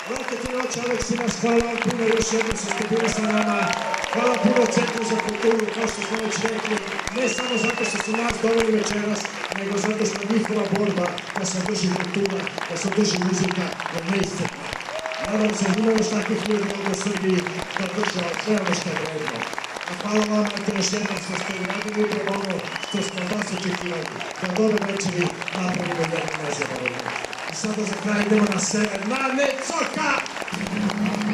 Vratite noć, Aleksinaš, hvala vam puno još jednom što ste bili sa nama. Hvala puno Centru za kulturu, kao što smo već rekli, ne samo zato što su nas doveli večeras, nego zato što njihova borba da se drži kultura, da se drži muzika, da ne iscrpna. Nadam se, ima još takvih ljudi ovdje u Srbiji da drže sve ono što je vredno. A hvala vam, eto još jednom što ste uradili upravo ono što smo od vas očekivali, da dobre večeri napravimo jedno nezaboravno. I sada za kraj idemo na sever, na Necoka!